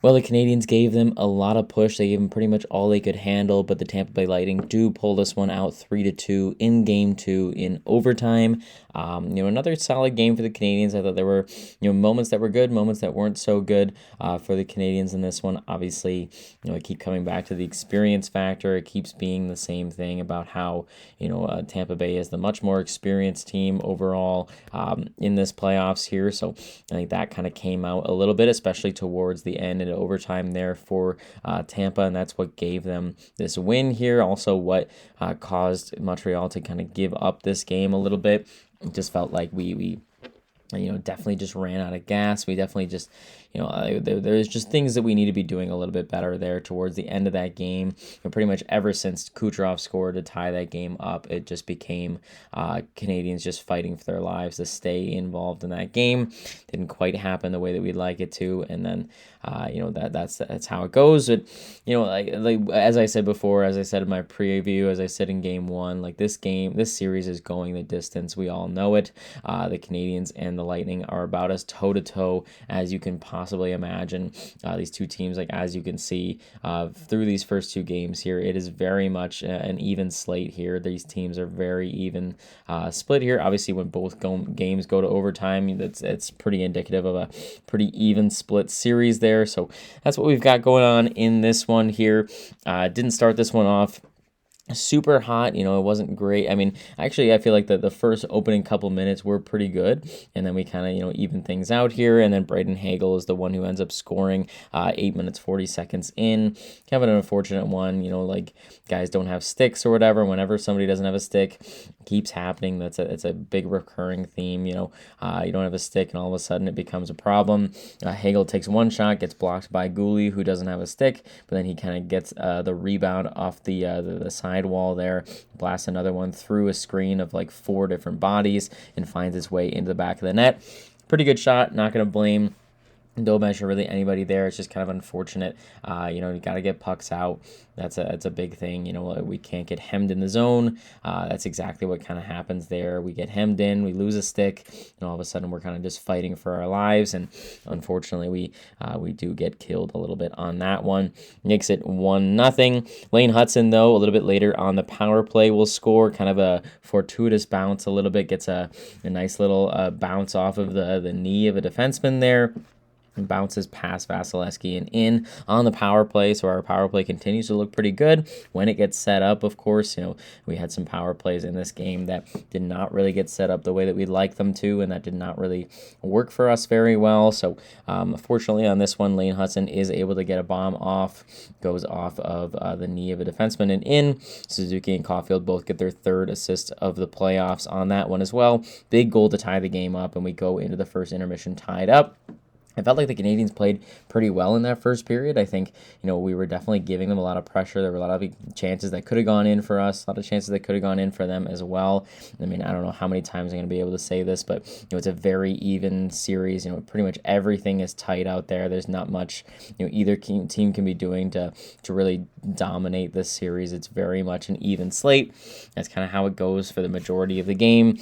Well, the Canadians gave them a lot of push. They gave them pretty much all they could handle, but the Tampa Bay Lightning do pull this one out 3-2 in Game 2 in overtime. Another solid game for the Canadians. I thought there were, moments that were good, moments that weren't so good for the Canadians in this one. Obviously, I keep coming back to the experience factor. It keeps being the same thing about how, Tampa Bay is the much more experienced team overall in this playoffs here. So I think that kind of came out a little bit, especially towards the end and overtime there for Tampa, and that's what gave them this win here. Also, what caused Montreal to kind of give up this game a little bit. It just felt like we definitely just ran out of gas. We definitely just, there's just things that we need to be doing a little bit better there towards the end of that game. And pretty much ever since Kucherov scored to tie that game up, it just became Canadians just fighting for their lives to stay involved in that game. Didn't quite happen the way that we'd like it to, and then that's how it goes. But as I said before, as I said in my preview, as I said in Game 1, like this series is going the distance. We all know it. The Canadians and the Lightning are about as toe-to-toe as you can possibly imagine. These two teams, like as you can see through these first two games here, it is very much an even slate here. These teams are very even split here. Obviously, when both games go to overtime, it's pretty indicative of a pretty even split series there. So that's what we've got going on in this one here. Didn't start this one off super hot, it wasn't great. I mean, actually, I feel like the first opening couple minutes were pretty good, and then we kind of, even things out here, and then Braden Hagel is the one who ends up scoring 8 minutes, 40 seconds in. Kind of an unfortunate one, like guys don't have sticks or whatever. Whenever somebody doesn't have a stick, it keeps happening. It's a big recurring theme, you don't have a stick, and all of a sudden it becomes a problem. Hagel takes one shot, gets blocked by Gooley, who doesn't have a stick, but then he kind of gets the rebound off the side wall there, blasts another one through a screen of like 4 different bodies and finds its way into the back of the net. Pretty good shot, not going to blame Domesh or really anybody there. It's just kind of unfortunate. You got to get pucks out. That's a big thing. We can't get hemmed in the zone. That's exactly what kind of happens there. We get hemmed in, we lose a stick, and all of a sudden we're kind of just fighting for our lives. And unfortunately, we do get killed a little bit on that one. Makes it 1-0. Lane Hudson, though, a little bit later on the power play will score. Kind of a fortuitous bounce a little bit. Gets a nice little bounce off of the knee of a defenseman there. Bounces past Vasilevsky and in on the power play. So our power play continues to look pretty good when it gets set up. Of course, we had some power plays in this game that did not really get set up the way that we'd like them to, and that did not really work for us very well. So fortunately on this one, Lane Hudson is able to get a bomb off, goes off of the knee of a defenseman and in. Suzuki and Caulfield both get their third assist of the playoffs on that one as well. Big goal to tie the game up, and we go into the first intermission tied up. I felt like the Canadians played pretty well in that first period. I think, we were definitely giving them a lot of pressure. There were a lot of chances that could have gone in for us, a lot of chances that could have gone in for them as well. I mean, I don't know how many times I'm going to be able to say this, but, it's a very even series. Pretty much everything is tight out there. There's not much, either team can be doing to really dominate this series. It's very much an even slate. That's kind of how it goes for the majority of the game.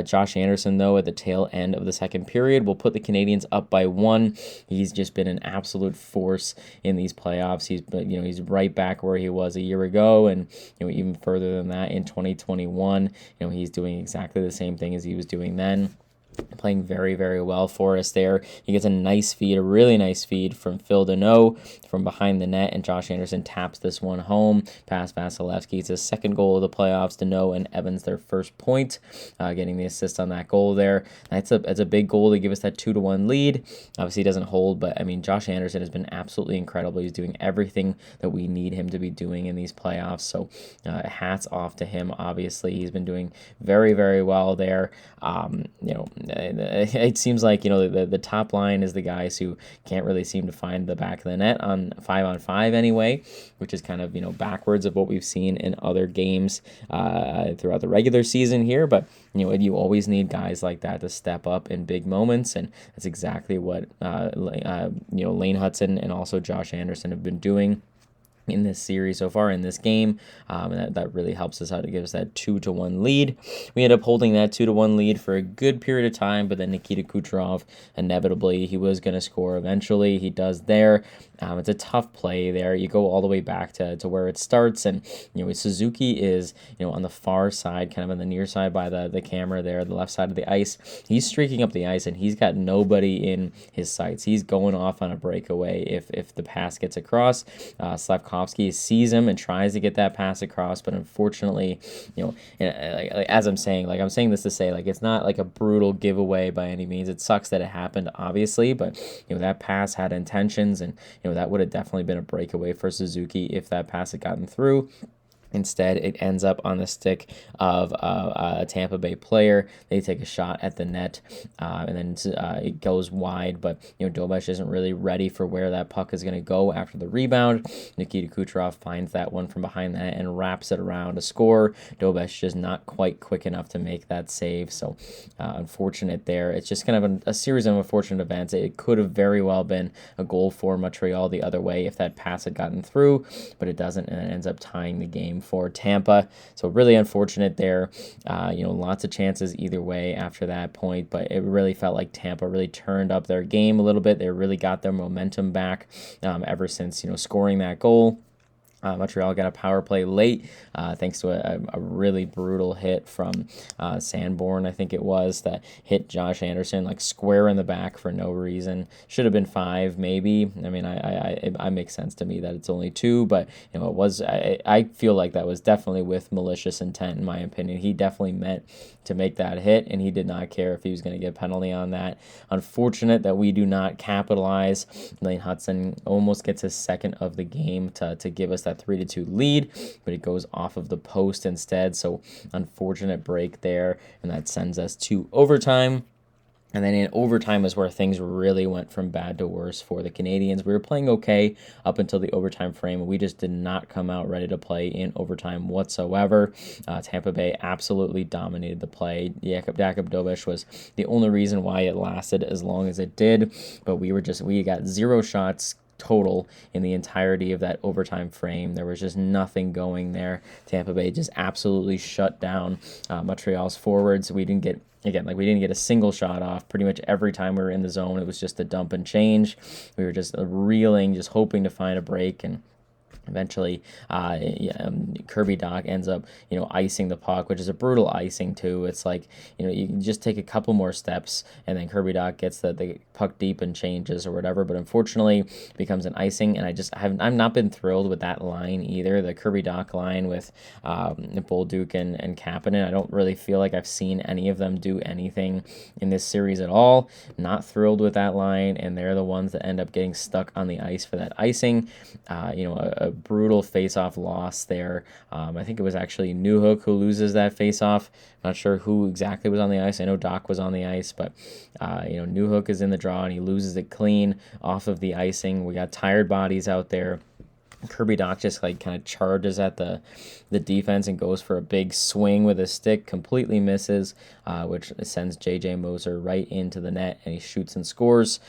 Josh Anderson, though, at the tail end of the second period, will put the Canadians up by 1. He's just been an absolute force in these playoffs. He's right back where he was a year ago, and even further than that in 2021. He's doing exactly the same thing as he was doing then. Playing very, very well for us there. He gets a nice feed, a really nice feed from Phil Deneau from behind the net, and Josh Anderson taps this one home past Vasilevsky. It's his second goal of the playoffs. Deneau and Evans their first point, getting the assist on that goal there. That's a big goal to give us that 2-1 lead. Obviously, he doesn't hold, but I mean, Josh Anderson has been absolutely incredible. He's doing everything that we need him to be doing in these playoffs. So hats off to him. Obviously, he's been doing very, very well there. It seems like the top line is the guys who can't really seem to find the back of the net on 5-on-5 anyway, which is kind of backwards of what we've seen in other games throughout the regular season here. But you always need guys like that to step up in big moments, and that's exactly what Lane Hudson and also Josh Anderson have been doing. in this series so far in this game, and that really helps us out to give us that 2-1 lead. We end up holding that 2-1 lead for a good period of time, but then Nikita Kucherov, inevitably, he was going to score eventually. He does there. It's a tough play there. You go all the way back to where it starts, and Suzuki is on the far side, kind of on the near side by the camera there, the left side of the ice. He's streaking up the ice, and he's got nobody in his sights. He's going off on a breakaway if the pass gets across. Slavkovsky sees him and tries to get that pass across, but unfortunately, as I'm saying this to say, it's not like a brutal giveaway by any means. It sucks that it happened, obviously, but that pass had intentions, and that would have definitely been a breakaway for Suzuki if that pass had gotten through. Instead, it ends up on the stick of a Tampa Bay player. They take a shot at the net, and then it goes wide, but Dobesh isn't really ready for where that puck is going to go after the rebound. Nikita Kucherov finds that one from behind the net and wraps it around to score. Dobesh just not quite quick enough to make that save, so unfortunate there. It's just kind of a series of unfortunate events. It could have very well been a goal for Montreal the other way if that pass had gotten through, but it doesn't, and it ends up tying the game for Tampa. So really unfortunate there. Lots of chances either way after that point, but it really felt like Tampa really turned up their game a little bit. They really got their momentum back ever since scoring that goal. Montreal got a power play late thanks to a really brutal hit from Sanborn, I think it was, that hit Josh Anderson square in the back for no reason. Should have been 5 maybe. I mean, I makes sense to me that it's only 2, but it was. I feel like that was definitely with malicious intent in my opinion. He definitely meant to make that hit, and he did not care if he was going to get a penalty on that. Unfortunate that we do not capitalize. Lane Hudson almost gets his second of the game to give us that 3-2 lead, but it goes off of the post instead. So unfortunate break there, and that sends us to overtime. And then in overtime is where things really went from bad to worse for the Canadians. We were playing okay up until the overtime frame. We just did not come out ready to play in overtime whatsoever. Tampa Bay absolutely dominated the play. Jakub Dobesh was the only reason why it lasted as long as it did. But we got 0 shots total in the entirety of that overtime frame. There was just nothing going there. Tampa Bay just absolutely shut down Montreal's forwards. We didn't get a single shot off. Pretty much every time we were in the zone, it was just a dump and change. We were just reeling, just hoping to find a break, and eventually, Kirby Dach ends up, icing the puck, which is a brutal icing too. It's like, you can just take a couple more steps, and then Kirby Dach gets the puck deep and changes or whatever. But unfortunately, it becomes an icing, and I've not been thrilled with that line either. The Kirby Dach line with Bolduc and Kapanen. I don't really feel like I've seen any of them do anything in this series at all. Not thrilled with that line, and they're the ones that end up getting stuck on the ice for that icing. A brutal face-off loss there. I think it was actually Newhook who loses that face-off. Not sure who exactly was on the ice. I know Dach was on the ice, but Newhook is in the draw, and he loses it clean off of the icing. We got tired bodies out there. Kirby Dach just kind of charges at the defense and goes for a big swing with his stick, completely misses, which sends J.J. Moser right into the net, and he shoots and scores,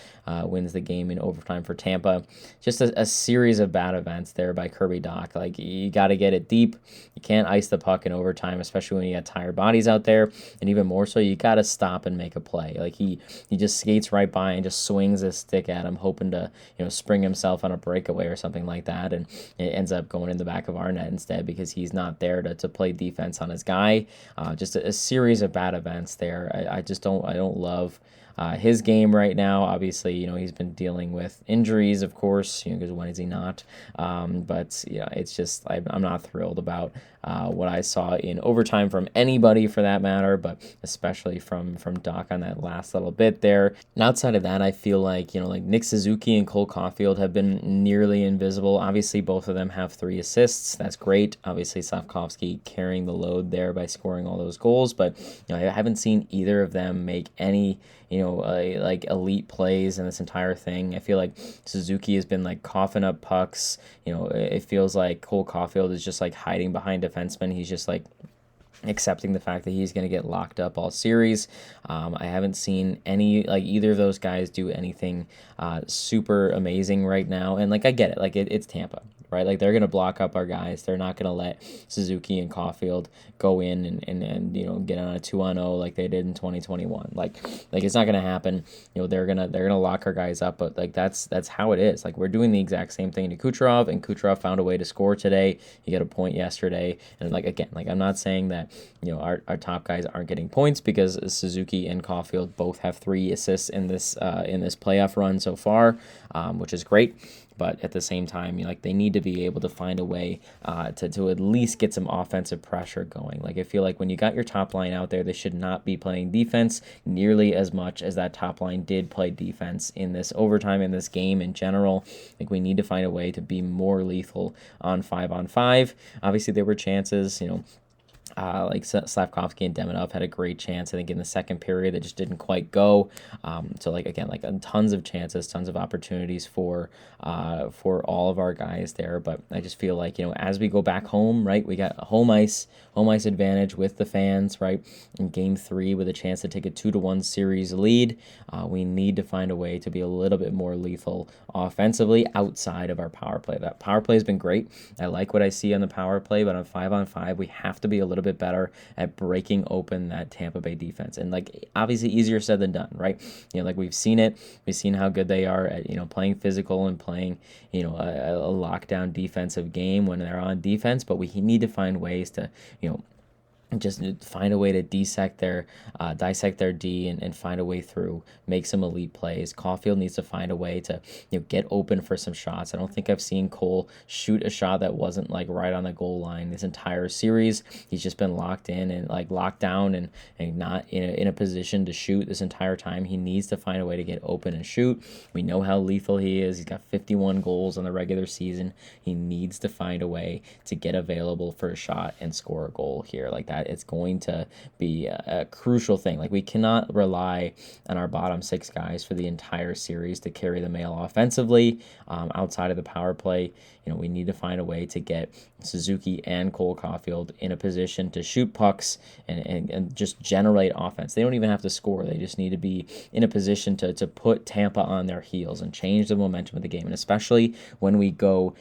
wins the game in overtime for Tampa. Just a series of bad events there by Kirby Dach. You got to get it deep. You can't ice the puck in overtime, especially when you got tired bodies out there, and even more so, you got to stop and make a play. He just skates right by and just swings his stick at him, hoping to spring himself on a breakaway or something like that, and it ends up going in the back of our net instead because he's not there to play defense on his guy. Just a series of bad events there. I don't love his game right now. Obviously, he's been dealing with injuries, of course, because when is he not? But it's just I'm not thrilled about what I saw in overtime from anybody for that matter, but especially from Dach on that last little bit there. And outside of that, I feel like Nick Suzuki and Cole Caulfield have been nearly invisible. Obviously, both of them have 3 assists. That's great. Obviously, Slavkovsky carrying the load there by scoring all those goals, but I haven't seen either of them make any elite plays in this entire thing. I feel like Suzuki has been coughing up pucks. It feels like Cole Caulfield is just hiding behind defensemen. He's just accepting the fact that he's going to get locked up all series. I haven't seen any either of those guys do anything super amazing right now, and I get it, it's Tampa. right? Like they're going to block up our guys. They're not going to let Suzuki and Caulfield go in and get on a 2-on-0 like they did in 2021. Like it's not going to happen. They're going to lock our guys up, but like that's how it is. Like we're doing the exact same thing to Kucherov, and Kucherov found a way to score today. He got a point yesterday. And like again, like I'm not saying that our top guys aren't getting points, because Suzuki and Caulfield both have 3 assists in this playoff run so far, which is great. But at the same time, like they need to be able to find a way to at least get some offensive pressure going. Like I feel like when you got your top line out there, they should not be playing defense nearly as much as that top line did play defense in this overtime, in this game in general. Like we need to find a way to be more lethal on 5-on-5. Obviously, there were chances, like Slavkovsky and Demidov had a great chance, I think, in the second period that just didn't quite go. So like again, like tons of chances, tons of opportunities for all of our guys there. But I just feel like as we go back home, right, we got a home ice advantage with the fans, right, in Game 3 with a chance to take a 2-1 series lead. We need to find a way to be a little bit more lethal offensively outside of our power play. That power play has been great. I like what I see on the power play, but on 5-on-5, we have to be a little bit better at breaking open that Tampa Bay defense. And like obviously easier said than done, right? Like we've seen it. We've seen how good they are at playing physical and playing a lockdown defensive game when they're on defense. But we need to find ways to just find a way to dissect their D and find a way through, make some elite plays. Caulfield needs to find a way to get open for some shots. I don't think I've seen Cole shoot a shot that wasn't like right on the goal line this entire series. He's just been locked in and like locked down and not in a position to shoot this entire time. He needs to find a way to get open and shoot. We know how lethal he is. He's got 51 goals on the regular season. He needs to find a way to get available for a shot and score a goal here like that. It's going to be a crucial thing. Like we cannot rely on our bottom 6 guys for the entire series to carry the mail offensively. Outside of the power play, we need to find a way to get Suzuki and Cole Caulfield in a position to shoot pucks and just generate offense. They don't even have to score. They just need to be in a position to put Tampa on their heels and change the momentum of the game. And especially when we go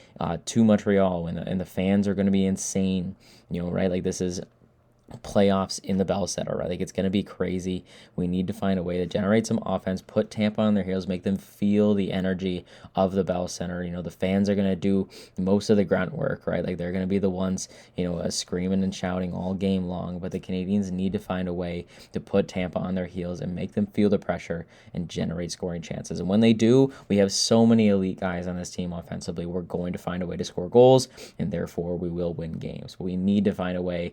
to Montreal and the fans are going to be insane, right? Like this is playoffs in the Bell Center, right? Like it's going to be crazy. We need to find a way to generate some offense, put Tampa on their heels, make them feel the energy of the Bell Center. The fans are going to do most of the grunt work, right? Like they're going to be the ones, screaming and shouting all game long, but the Canadians need to find a way to put Tampa on their heels and make them feel the pressure and generate scoring chances. And when they do, we have so many elite guys on this team offensively. We're going to find a way to score goals, and therefore we will win games. But we need to find a way,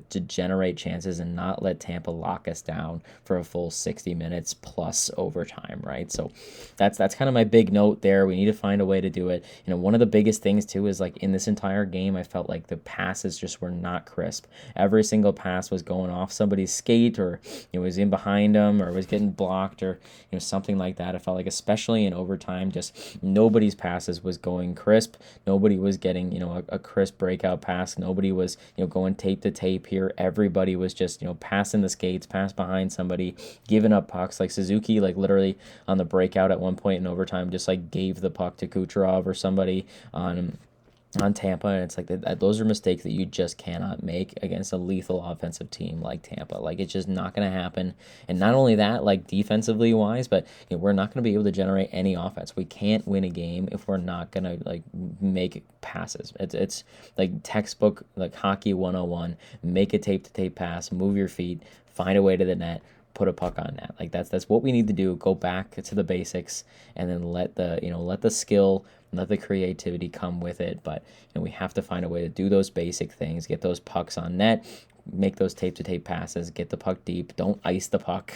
to generate chances and not let Tampa lock us down for a full 60 minutes plus overtime, right? So that's kind of my big note there. We need to find a way to do it. One of the biggest things too is like in this entire game, I felt like the passes just were not crisp. Every single pass was going off somebody's skate, or it was in behind them, or was getting blocked, or something like that. I felt like especially in overtime, just nobody's passes was going crisp. Nobody was getting a crisp breakout pass. Nobody was going tape to tape here. Everybody was just passing the skates, pass behind somebody, giving up pucks. Like Suzuki, like literally on the breakout at one point in overtime, just like gave the puck to Kucherov or somebody on Tampa, and it's like those are mistakes that you just cannot make against a lethal offensive team like Tampa. Like it's just not going to happen. And not only that, like defensively wise, but we're not going to be able to generate any offense. We can't win a game if we're not going to like make passes. It's like textbook like hockey 101. Make a tape to tape pass, move your feet, find a way to the net, put a puck on net. Like that's what we need to do. Go back to the basics, and then let the skill, let the creativity come with it. But we have to find a way to do those basic things, get those pucks on net, make those tape to tape passes, get the puck deep, don't ice the puck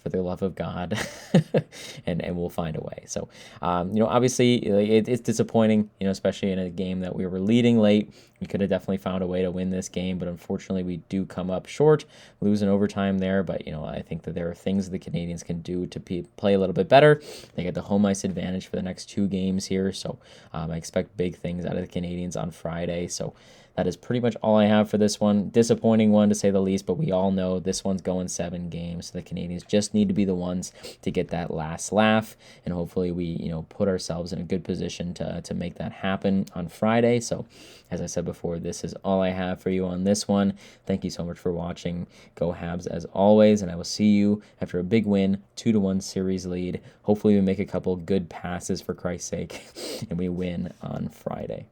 for the love of God, and we'll find a way. So, obviously it's disappointing, especially in a game that we were leading late. We could have definitely found a way to win this game, but unfortunately we do come up short, lose in overtime there. But, I think that there are things the Canadians can do to play a little bit better. They get the home ice advantage for the next 2 games here. So I expect big things out of the Canadians on Friday. So that is pretty much all I have for this one. Disappointing one to say the least, but we all know this one's going 7 games. So the Canadians just just need to be the ones to get that last laugh, and hopefully we put ourselves in a good position to make that happen on Friday. So as I said before, this is all I have for you on this one. Thank you so much for watching. Go Habs as always, and I will see you after a big win, 2-1 series lead. Hopefully we make a couple good passes, for Christ's sake, and we win on Friday.